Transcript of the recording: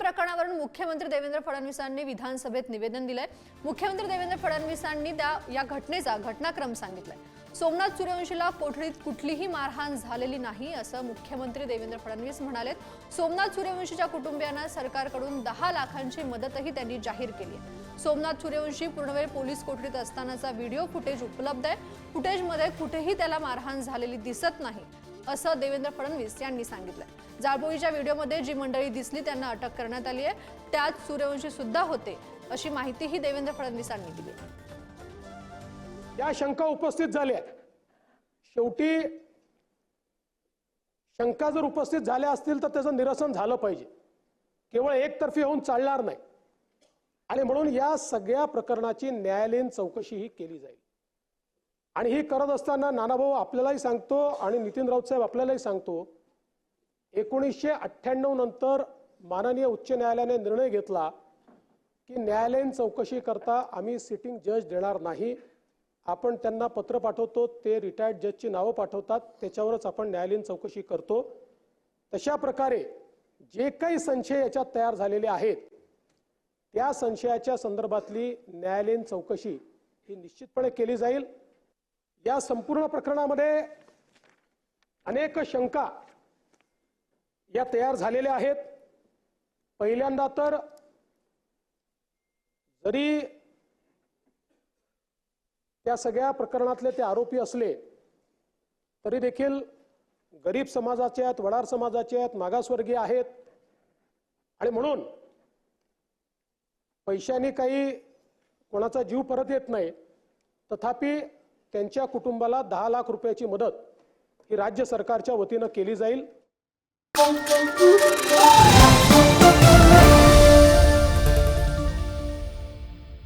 प्रकरणावरून मुख्यमंत्री देवेंद्र फडणवीसांनी विधानसभेत निवेदन दिलंय। मुख्यमंत्री देवेंद्र फडणवीसांनी या घटनेचा घटनाक्रम सांगितलाय। सोमनाथ सूर्यवंशीला कोठडीत कुठलीही मारहाण झालेली नाही असं मुख्यमंत्री देवेंद्र फडणवीस म्हणाले। सोमनाथ सूर्यवंशीच्या कुटुंबियांना सरकारकडून 10 लाखांची मदतही त्यांनी जाहीर केली आहे। सोमनाथ सूर्यवंशी पूर्णवेळ पोलीस कोठडीत असतानाचा व्हिडिओ फुटेज उपलब्ध आहे। फुटेजमध्ये कुठेही त्याला मारहाण झालेली दिसत नाही असं देवेंद्र फडणवीस यांनी सांगितलं। जाळपोळीच्या व्हिडिओमध्ये जी मंडळी दिसली त्यांना अटक करण्यात आली आहे, त्यात सूर्यवंशी सुद्धा होते अशी माहितीही देवेंद्र फडणवीसांनी दिली। या शंका उपस्थित झाल्या। शेवटी शंका जर उपस्थित झाल्या असतील तर त्याचं निरसन झालं पाहिजे, केवळ एकतर्फी होऊन चालणार नाही। आणि म्हणून या सगळ्या प्रकरणाची न्यायालयीन चौकशीही केली जाईल। आणि ही करत असताना नानाभाऊ आपल्यालाही सांगतो आणि नितीन राऊत साहेब आपल्यालाही सांगतो, 1998 नंतर माननीय उच्च न्यायालयाने निर्णय घेतला की न्यायालयीन चौकशी करता आम्ही सिटिंग जज देणार नाही। आपण त्यांना पत्र पाठवतो, ते रिटायर्ड जजची नावं पाठवतात, त्याच्यावरच आपण न्यायालयीन चौकशी करतो। तशा प्रकारे जे काही संशय याच्यात तयार झालेले आहेत त्या संशयाच्या संदर्भातली न्यायालयीन चौकशी ही निश्चितपणे केली जाईल। या संपूर्ण प्रकरणामध्ये अनेक शंका या तयार झालेल्या आहेत। पहिल्यांदा तर जरी त्या सगळ्या प्रकरणातले ते आरोपी असले तरी देखील गरीब समाजाचे आहेत, वडार समाजाचे आहेत, मागासवर्गीय आहेत। आणि म्हणून पैशाने काही कोणाचा जीव परत येत नाही, तथापि त्यांच्या कुटुंबाला 10 लाख रुपयाची मदत ही राज्य सरकारच्या वतीने केली जाईल।